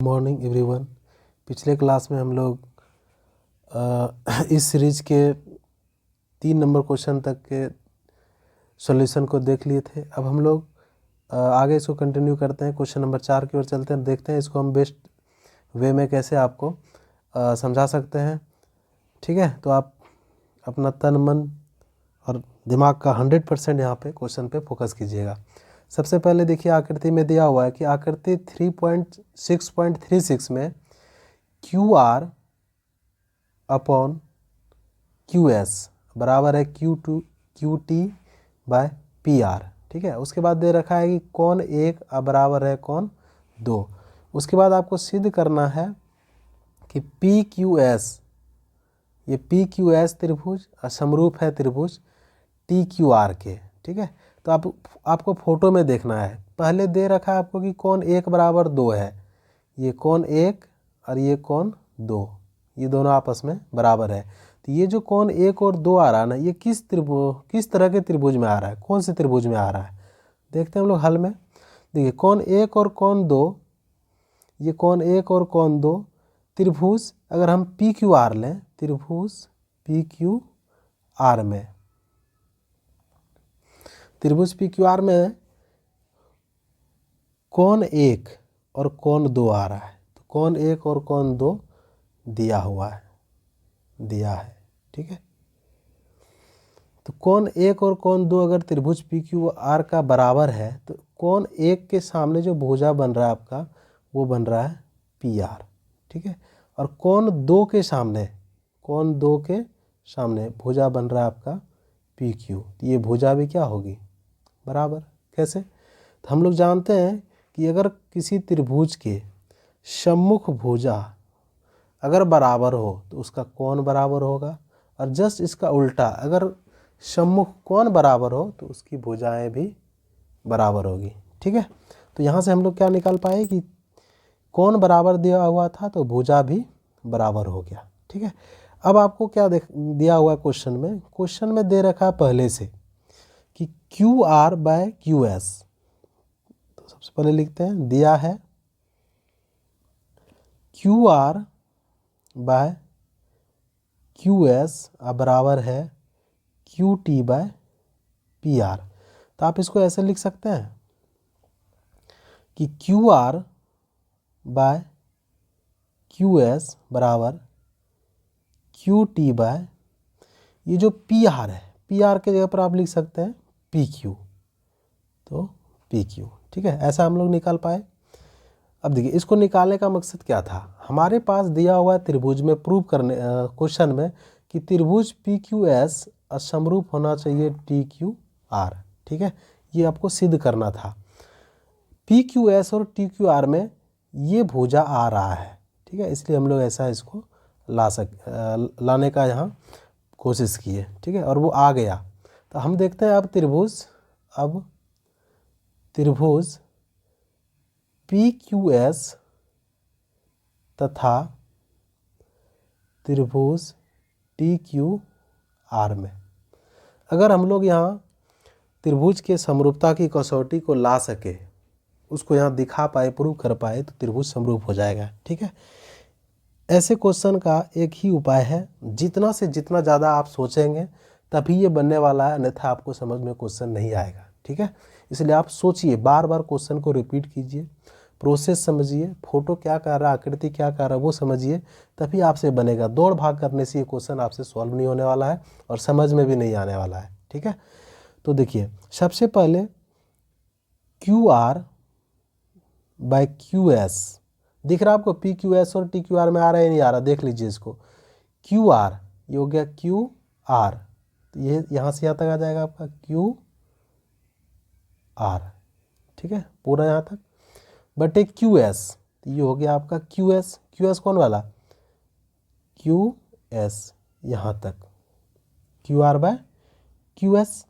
Morning everyone. पिछले class में हम लोग इस सीरीज के 3 नंबर क्वेश्चन तक के सॉल्यूशन को देख लिए थे। अब हम लोग आगे इसको कंटिन्यू करते हैं, क्वेश्चन नंबर 4 की ओर चलते हैं। देखते हैं इसको हम बेस्ट वे में कैसे आपको समझा सकते हैं। ठीक है, तो आप अपना तन मन और दिमाग का 100% यहाँ पे क्वेश्चन पे फोकस कीजिएगा। सबसे पहले देखिए, आकृति में दिया हुआ है कि आकृति 3.6.36 में QR अपॉन QS बराबर है QT/PR। ठीक है, उसके बाद दे रखा है कि कौन 1 बराबर है कौन 2। उसके बाद आपको सिद्ध करना है कि PQS, ये PQS त्रिभुज समरूप है त्रिभुज TQR के। ठीक है, तो आपको फोटो में देखना है। पहले दे रखा है आपको कि कौन 1 बराबर 2 है, ये कौन 1 और ये कौन 2, ये दोनों आपस में बराबर है। तो ये जो कौन 1 और 2 आ रहा है ना, ये किस तरह के त्रिभुज में आ रहा है, कौन से त्रिभुज में आ रहा है, देखते हैं हम लोग हल में। देखिए, कौन 1 और कौन 2, ये कौन 1 और कौन 2 त्रिभुज अगर हम PQR लें, त्रिभुज PQR में, त्रिभुज PQR में कौन 1 और कौन 2 आ रहा है। तो कौन 1 और कौन 2 दिया हुआ है, दिया है। ठीक है, तो कौन 1 और कौन 2 अगर त्रिभुज PQR का बराबर है तो कौन 1 के सामने जो भुजा बन रहा है आपका, वो बन रहा है PR। ठीक है, और कौन 2 के सामने, कौन 2 के सामने भुजा बन रहा है आपका PQ। तो ये भुजा भी क्या होगी, बराबर। कैसे, तो हम लोग जानते हैं कि अगर किसी त्रिभुज के सम्मुख भुजा अगर बराबर हो तो उसका कोण बराबर होगा, और जस्ट इसका उल्टा, अगर सम्मुख कोण बराबर हो तो उसकी भुजाएं भी बराबर होगी। ठीक है, तो यहाँ से हम लोग क्या निकाल पाए कि कोण बराबर दिया हुआ था तो भुजा भी बराबर हो गया। ठीक है, अब आपको क्या दिया हुआ है क्वेश्चन में, क्वेश्चन में दे रखा है पहले से कि QR/QS। तो सबसे पहले लिखते हैं, दिया है QR/QS बराबर है QT/PR। तो आप इसको ऐसे लिख सकते हैं कि QR/QS बराबर QT/ ये जो PR है, PR के जगह पर आप लिख सकते हैं PQ, तो PQ। ठीक है, ऐसा हम लोग निकाल पाए। अब देखिए, इसको निकालने का मकसद क्या था, हमारे पास दिया हुआ त्रिभुज में प्रूव करने क्वेश्चन में कि त्रिभुज PQS समरूप होना चाहिए TQR। ठीक है, ये आपको सिद्ध करना था। PQS और TQR में ये भुजा आ रहा है। ठीक है, इसलिए हम लोग ऐसा इसको लाने का यहाँ कोशिश किए। ठीक है, और वो आ गया। तो हम देखते हैं अब त्रिभुज PQS तथा त्रिभुज TQR में अगर हम लोग यहाँ त्रिभुज के समरूपता की कसौटी को ला सके, उसको यहाँ दिखा पाए, प्रूव कर पाए, तो त्रिभुज समरूप हो जाएगा। ठीक है, ऐसे क्वेश्चन का एक ही उपाय है, जितना से जितना ज़्यादा आप सोचेंगे तभी ये बनने वाला है, अन्यथा आपको समझ में क्वेश्चन नहीं आएगा। ठीक है, इसलिए आप सोचिए, बार बार क्वेश्चन को रिपीट कीजिए, प्रोसेस समझिए, फोटो क्या कर रहा है, आकृति क्या कर रहा है वो समझिए, तभी आपसे बनेगा। दौड़ भाग करने से ये क्वेश्चन आपसे सॉल्व नहीं होने वाला है और समझ में भी नहीं आने वाला है। ठीक है, तो देखिए, सबसे पहले QR/QS दिख रहा है आपको, PQS और TQR में आ रहा है नहीं आ रहा, देख लीजिए इसको। QR ये हो गया QR, तो ये यहाँ से यहाँ तक आ जाएगा आपका QR। ठीक है, पूरा यहाँ तक, बट एक QS, तो ये हो गया आपका QS कौन वाला, QS यहाँ तक, QR/QS।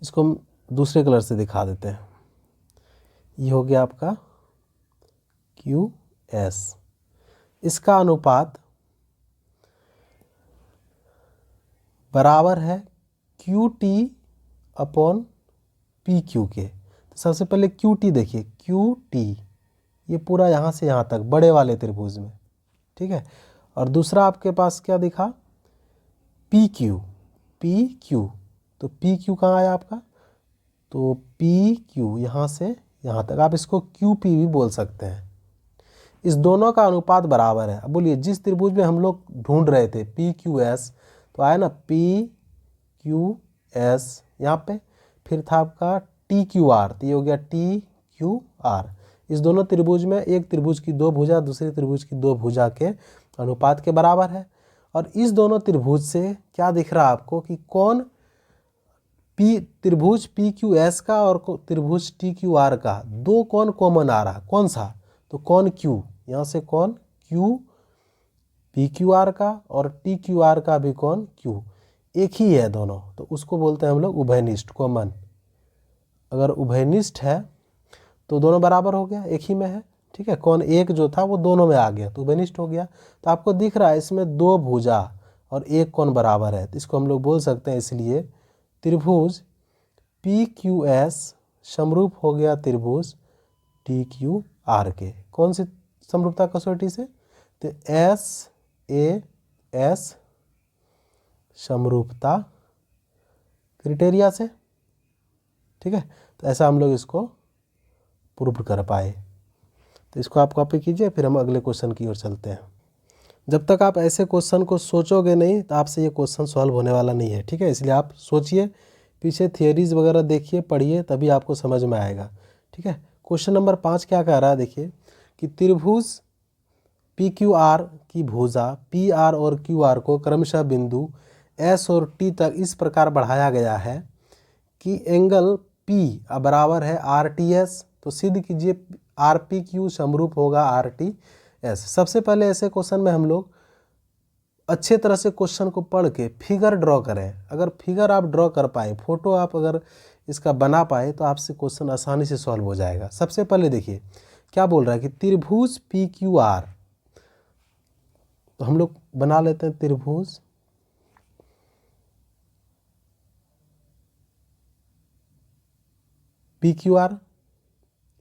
इसको हम दूसरे कलर से दिखा देते हैं, ये हो गया आपका QS। इसका अनुपात बराबर है QT/PQ के। तो सबसे पहले QT देखिए, QT ये पूरा यहाँ से यहाँ तक बड़े वाले त्रिभुज में, ठीक है। और दूसरा आपके पास क्या दिखा, पी क्यू, तो पी क्यू कहाँ आया आपका, तो पी क्यू यहाँ से यहाँ तक, आप इसको क्यू पी भी बोल सकते हैं। इस दोनों का अनुपात बराबर है। अब बोलिए जिस त्रिभुज में हम लोग ढूंढ रहे थे पी क्यू एस, तो आया ना पी क्यू एस यहाँ पे, फिर था आपका टी क्यू आर, तो ये हो गया टी क्यू आर। इस दोनों त्रिभुज में एक त्रिभुज की दो भुजा दूसरे त्रिभुज की दो भुजा के अनुपात के बराबर है। और इस दोनों त्रिभुज से क्या दिख रहा है आपको कि कौन त्रिभुज पी क्यू एस का और त्रिभुज टी क्यू आर का दो कौन कॉमन आ रहा है, कौन सा, तो कौन क्यू, यहाँ से कौन क्यू पी क्यू आर का और टी क्यू आर का भी कौन क्यू एक ही है दोनों, तो उसको बोलते हैं हम लोग उभयनिष्ठ कॉमन। अगर उभयनिष्ठ है तो दोनों बराबर हो गया, एक ही में है, ठीक है। कौन एक जो था वो दोनों में आ गया तो उभयनिष्ठ हो गया। तो आपको दिख रहा है इसमें दो भुजा और एक कौन बराबर है, तो इसको हम लोग बोल सकते हैं, इसलिए त्रिभुज पी क्यू एस समरूप हो गया त्रिभुज टी क्यू आर के। कौन सी समरूपता कसौटी से, तो एस ए एस समरूपता क्राइटेरिया से, ठीक है। तो ऐसा हम लोग इसको प्रूव कर पाए। तो इसको आप कॉपी कीजिए, फिर हम अगले क्वेश्चन की ओर चलते हैं। जब तक आप ऐसे क्वेश्चन को सोचोगे नहीं तो आपसे ये क्वेश्चन सॉल्व होने वाला नहीं है, ठीक है। इसलिए आप सोचिए, पीछे थियरीज वगैरह देखिए, पढ़िए, तभी आपको समझ में आएगा, ठीक है। क्वेश्चन नंबर 5 क्या कह रहा है, देखिए कि त्रिभुज पी क्यू आर की भुजा पी आर और क्यू आर को क्रमशः बिंदु एस और टी तक इस प्रकार बढ़ाया गया है कि एंगल पी बराबर है आर टी एस। तो सिद्ध कीजिए आर पी क्यू समरूप होगा आर टी एस। सबसे पहले ऐसे क्वेश्चन में हम लोग अच्छे तरह से क्वेश्चन को पढ़ के फिगर ड्रॉ करें। अगर फिगर आप ड्रॉ कर पाए, फोटो आप अगर इसका बना पाए, तो आपसे क्वेश्चन आसानी से सॉल्व हो जाएगा। सबसे पहले देखिए क्या बोल रहा है कि त्रिभुज पी क्यू आर, तो हम लोग बना लेते हैं त्रिभुज पी क्यू आर,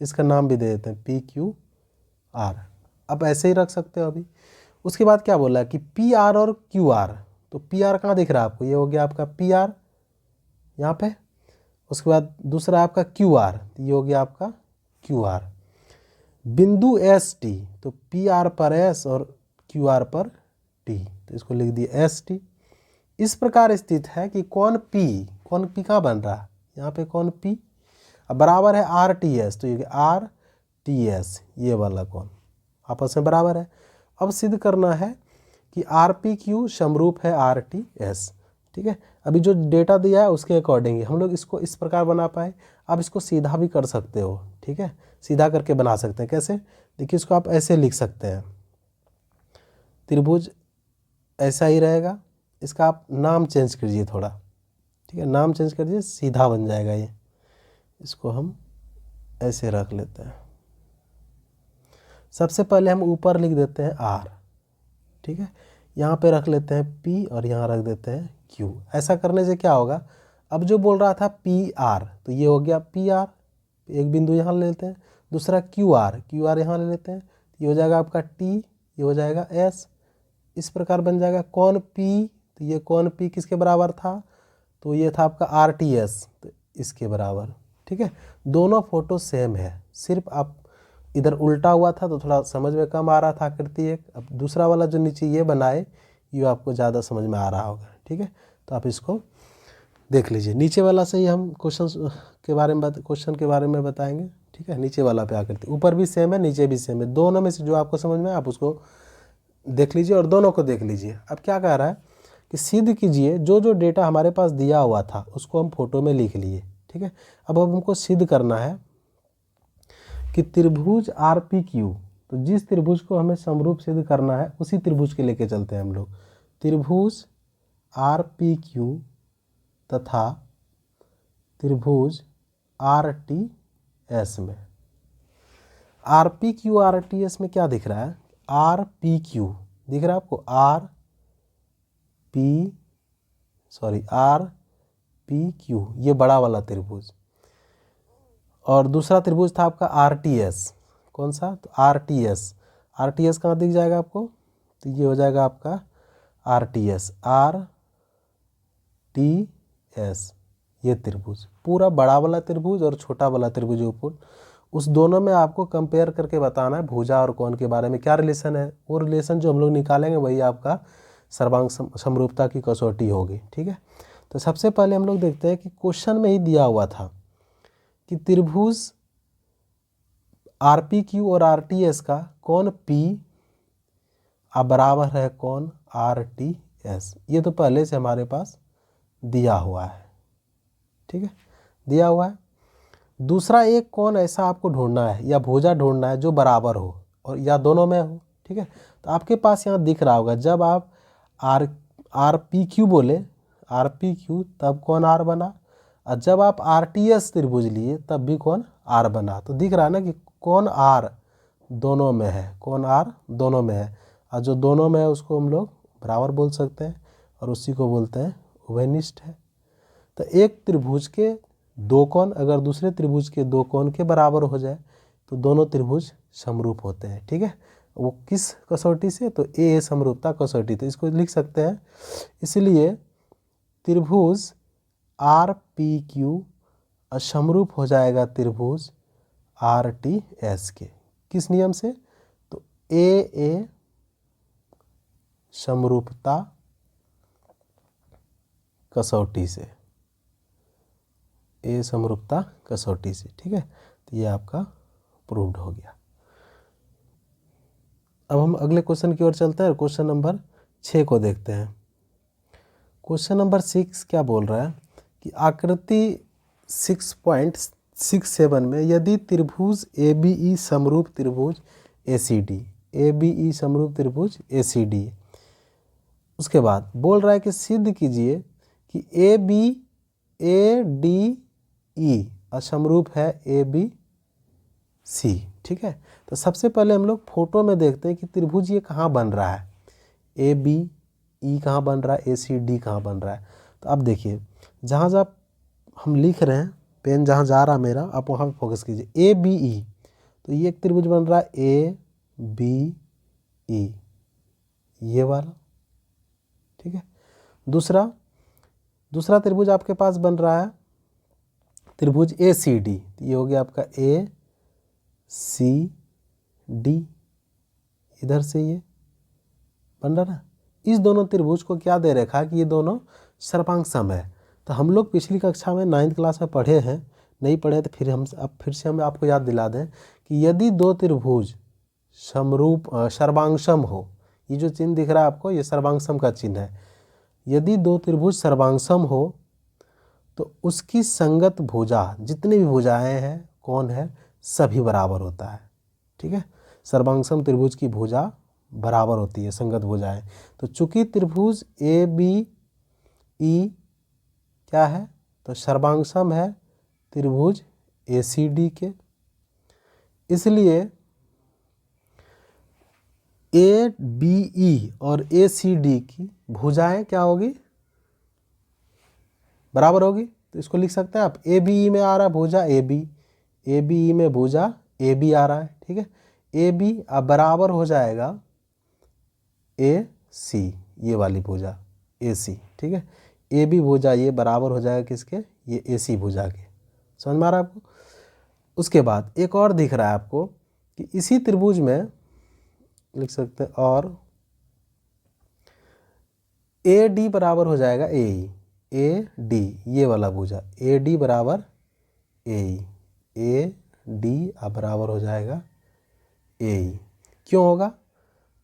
इसका नाम भी दे देते हैं पी क्यू आर। आप ऐसे ही रख सकते हो अभी। उसके बाद क्या बोला है कि पी आर और क्यू आर, तो पी आर कहाँ दिख रहा है आपको, ये हो गया आपका पी आर यहाँ पे। उसके बाद दूसरा आपका क्यू आर, तो ये हो गया आपका क्यू आर। बिंदु एस टी, तो पी आर पर एस और क्यू आर पर टी, तो इसको लिख दिए एस टी। इस प्रकार स्थित है कि कौन पी कहाँ बन रहा है, यहाँ पे कौन पी अब बराबर है आर टी एस, तो ये आर टी एस, ये वाला कौन आपस में बराबर है। अब सिद्ध करना है कि आर पी क्यू समरूप है आर टी एस, ठीक है। अभी जो डेटा दिया है उसके अकॉर्डिंग हम लोग इसको इस प्रकार बना पाए। आप इसको सीधा भी कर सकते हो, ठीक है, सीधा करके बना सकते हैं। कैसे, देखिए इसको आप ऐसे लिख सकते हैं, त्रिभुज ऐसा ही रहेगा, इसका आप नाम चेंज कीजिए थोड़ा, ठीक है, नाम चेंज कर दीजिए, सीधा बन जाएगा ये। इसको हम ऐसे रख लेते हैं। सबसे पहले हम ऊपर लिख देते हैं आर, ठीक है, यहाँ पे रख लेते हैं पी और यहाँ रख देते हैं क्यू। ऐसा करने से क्या होगा, अब जो बोल रहा था पी आर, तो ये हो गया पी आर, एक बिंदु यहाँ ले लेते हैं। दूसरा क्यू आर यहाँ ले लेते हैं, ये हो जाएगा आपका टी, ये हो जाएगा एस। इस प्रकार बन जाएगा कौन पी, तो ये कौन पी किसके बराबर था, तो ये था आपका आर टी एस, तो इसके बराबर, ठीक है। दोनों फोटो सेम है, सिर्फ आप इधर उल्टा हुआ था तो थोड़ा समझ में कम आ रहा था आकृति एक। अब दूसरा वाला जो नीचे ये बनाए, ये आपको ज़्यादा समझ में आ रहा होगा, ठीक है। तो आप इसको देख लीजिए। नीचे वाला से ही हम क्वेश्चन के बारे में बताएंगे, ठीक है। नीचे वाला पे आकृति, ऊपर भी सेम है नीचे भी सेम है, दोनों में से जो आपको समझ में आप उसको देख लीजिए और दोनों को देख लीजिए। अब क्या कह रहा है कि सिद्ध कीजिए, जो जो डेटा हमारे पास दिया हुआ था उसको हम फोटो में लिख लिए, ठीक है। अब हमको सिद्ध करना है कि त्रिभुज आर पी क्यू, तो जिस त्रिभुज को हमें समरूप सिद्ध करना है उसी त्रिभुज के लेके चलते हैं हम लोग। त्रिभुज आर पी क्यू तथा त्रिभुज आर टी एस में, R P Q R T S में क्या दिख रहा है, आर पी क्यू दिख रहा है आपको, आर पी क्यू, ये बड़ा वाला त्रिभुज। और दूसरा त्रिभुज था आपका आर टी एस, कौन सा, तो RTS। RTS कहाँ दिख जाएगा आपको, तो ये हो जाएगा आपका RTS, RTS। ये त्रिभुज पूरा बड़ा वाला त्रिभुज और छोटा वाला त्रिभुज ऊपर, उस दोनों में आपको कंपेयर करके बताना है भुजा और कोण के बारे में क्या रिलेशन है। वो रिलेशन जो हम लोग निकालेंगे वही आपका सर्वांग समरूपता की कसौटी होगी। ठीक है, तो सबसे पहले हम लोग देखते हैं कि क्वेश्चन में ही दिया हुआ था कि त्रिभुज RPQ और RTS का कोण P बराबर है कोण RTS। ये तो पहले से हमारे पास दिया हुआ है। ठीक है, दिया हुआ है। दूसरा एक कोण ऐसा आपको ढूंढना है या भुजा ढूंढना है जो बराबर हो और या दोनों में हो। ठीक है, तो आपके पास यहाँ दिख रहा होगा जब आप RPQ बोले, RPQ तब कोण R बना, और जब आप RTS त्रिभुज लिए तब भी कोण R बना। तो दिख रहा है ना कि कोण R दोनों में है, कोण R दोनों में है, और जो दोनों में है उसको हम लोग बराबर बोल सकते हैं और उसी को बोलते हैं उभयनिष्ठ है। तो एक त्रिभुज के दो कोण अगर दूसरे त्रिभुज के दो कोण के बराबर हो जाए तो दोनों त्रिभुज समरूप होते हैं। ठीक है, वो किस कसौटी से, तो ए समरूपता कसौटी। तो इसको लिख सकते हैं, इसलिए त्रिभुज RPQ समरूप हो जाएगा त्रिभुज RTS के। किस नियम से, तो ए समरूपता कसौटी से, ए समरूपता कसौटी से। ठीक है, तो ये आपका प्रूव्ड हो गया। अब हम अगले क्वेश्चन की ओर चलते हैं, क्वेश्चन नंबर 6 को देखते हैं। क्वेश्चन नंबर 6 क्या बोल रहा है कि आकृति 6.67 में यदि त्रिभुज ABE समरूप त्रिभुज ACD, ABE समरूप त्रिभुज ACD, उसके बाद बोल रहा है कि सिद्ध कीजिए कि ADE असमरूप है ABC। ठीक है, तो सबसे पहले हम लोग फोटो में देखते हैं कि त्रिभुज ये कहाँ बन रहा है, ABE कहाँ बन रहा है, ACD कहाँ बन रहा है। तो अब देखिए जहाँ जहाँ हम लिख रहे हैं, पेन जहाँ जा रहा मेरा, आप वहाँ पे फोकस कीजिए। ABE, तो ये एक त्रिभुज बन रहा है ABE, ये वाला। ठीक है, दूसरा त्रिभुज आपके पास बन रहा है त्रिभुज ACD, ये हो गया आपका ACD, इधर से ये बन रहा ना। इस दोनों त्रिभुज को क्या दे रखा है कि ये दोनों सर्वांग सम है। तो हम लोग पिछली कक्षा में 9th क्लास में पढ़े हैं, नहीं पढ़े तो फिर से हम आपको याद दिला दें कि यदि दो त्रिभुज सर्वांग सम हो, ये जो चिन्ह दिख रहा है आपको, ये सर्वांग सम का चिन्ह है। यदि दो त्रिभुज सर्वांग सम हो तो उसकी संगत भुजा, जितनी भी भुजाएं हैं कोण है, सभी बराबर होता है। ठीक है, सर्वांग सम त्रिभुज की भुजा बराबर होती है, संगत भुजाएं। तो चूंकि त्रिभुज ABE क्या है, तो सर्वांग सम है त्रिभुज ACD के, इसलिए ABE और ACD की भुजाएं क्या होगी, बराबर होगी। तो इसको लिख सकते हैं आप, ABE में आ रहा है भुजा AB, ABE में भुजा AB आ रहा है। ठीक है, AB अब बराबर हो जाएगा AC, ये वाली भुजा AC। ठीक है, AB भुजा ये बराबर हो जाएगा किसके, ये AC भुजा के। समझ में आ रहा है आपको। उसके बाद एक और दिख रहा है आपको कि इसी त्रिभुज में लिख सकते हैं, और AD बराबर हो जाएगा AE, AD ये वाला भुजा AD बराबर AE, AD अब बराबर हो जाएगा AE। क्यों होगा,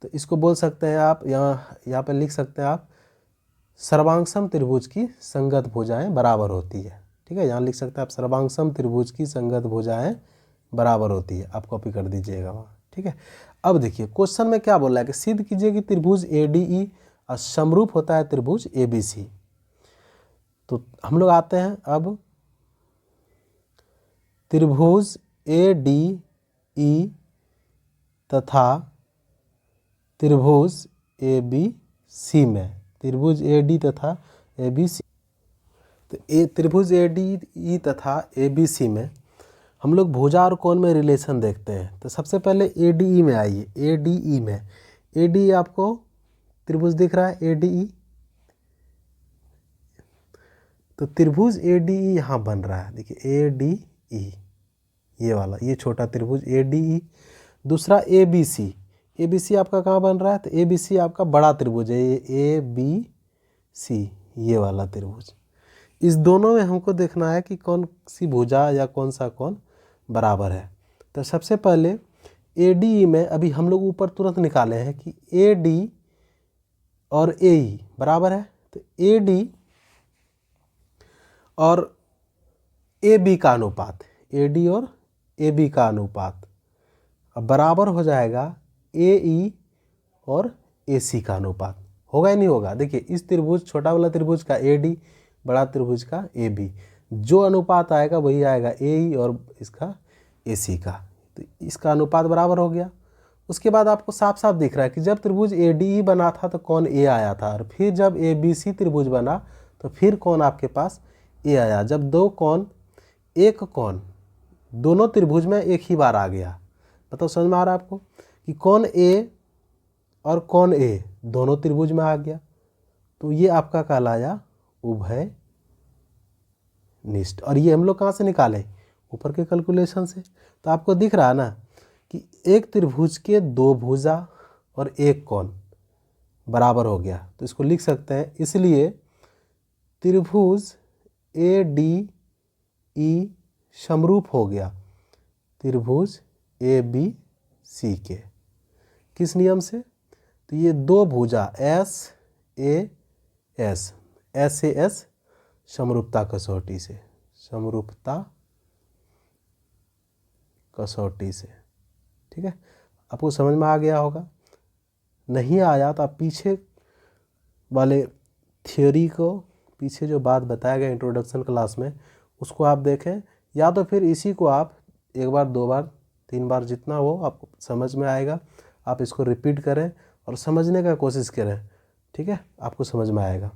तो इसको बोल सकते हैं आप, यहाँ पे लिख सकते हैं आप, सर्वांग सम त्रिभुज की संगत भुजाएं बराबर होती है। ठीक है, यहाँ लिख सकते हैं आप, सर्वांग सम त्रिभुज की संगत भुजाएं बराबर होती है, आप कॉपी कर दीजिएगा वहाँ। ठीक है, अब देखिए क्वेश्चन में क्या बोल रहा है कि सिद्ध कीजिए कि त्रिभुज ADE समरूप होता है त्रिभुज ABC। तो हम लोग आते हैं अब त्रिभुज ADE तथा त्रिभुज ABC में, त्रिभुज AD तथा ABC, तो त्रिभुज ADE तथा ABC में हम लोग भुजा और कोण में रिलेशन देखते हैं। तो सबसे पहले ADE में आइए। ADE में, ADE आपको त्रिभुज दिख रहा है ADE, तो त्रिभुज ADE यहाँ बन रहा है, देखिए ADE ये वाला, ये छोटा त्रिभुज ADE। दूसरा ABC, ABC आपका कहाँ बन रहा है, तो ABC आपका बड़ा त्रिभुज है, ये ABC ये वाला त्रिभुज। इस दोनों में हमको देखना है कि कौन सी भुजा या कौन सा कोण बराबर है। तो सबसे पहले ADE में अभी हम लोग ऊपर तुरंत निकाले हैं कि AD और AE बराबर है, तो AD और AB का अनुपात, AD और AB का अनुपात अब बराबर हो जाएगा AE और AC का अनुपात। होगा या नहीं होगा? देखिए इस त्रिभुज, छोटा वाला त्रिभुज का AD, बड़ा त्रिभुज का AB, जो अनुपात आएगा वही आएगा AE और इसका AC का, तो इसका अनुपात बराबर हो गया। उसके बाद आपको साफ साफ दिख रहा है कि जब त्रिभुज ADE बना था तो कोण A आया था, और फिर जब ABC त्रिभुज बना तो फिर कोण आपके पास A आया। जब दो कोण, एक कोण दोनों त्रिभुज में एक ही बार आ गया, बताओ समझ में आ रहा है आपको कि कोण A और कोण A दोनों त्रिभुज में आ गया, तो ये आपका कहलाया उभय निष्ठ। और ये हम लोग कहाँ से निकाले? ऊपर के कैलकुलेशन से। तो आपको दिख रहा है ना कि एक त्रिभुज के दो भुजा और एक कोण बराबर हो गया, तो इसको लिख सकते हैं, इसलिए त्रिभुज ADE समरूप हो गया त्रिभुज ABC के। किस नियम से? तो ये दो भुजा SAS समरूपता कसौटी से, समरूपता कसौटी से। ठीक है, आपको समझ में आ गया होगा। नहीं आया तो आप पीछे वाले थियोरी को, पीछे जो बात बताया गया इंट्रोडक्शन क्लास में, उसको आप देखें, या तो फिर इसी को आप एक बार, दो बार, तीन बार, जितना हो आपको समझ में आएगा, आप इसको रिपीट करें और समझने का कोशिश करें। ठीक है, आपको समझ में आएगा।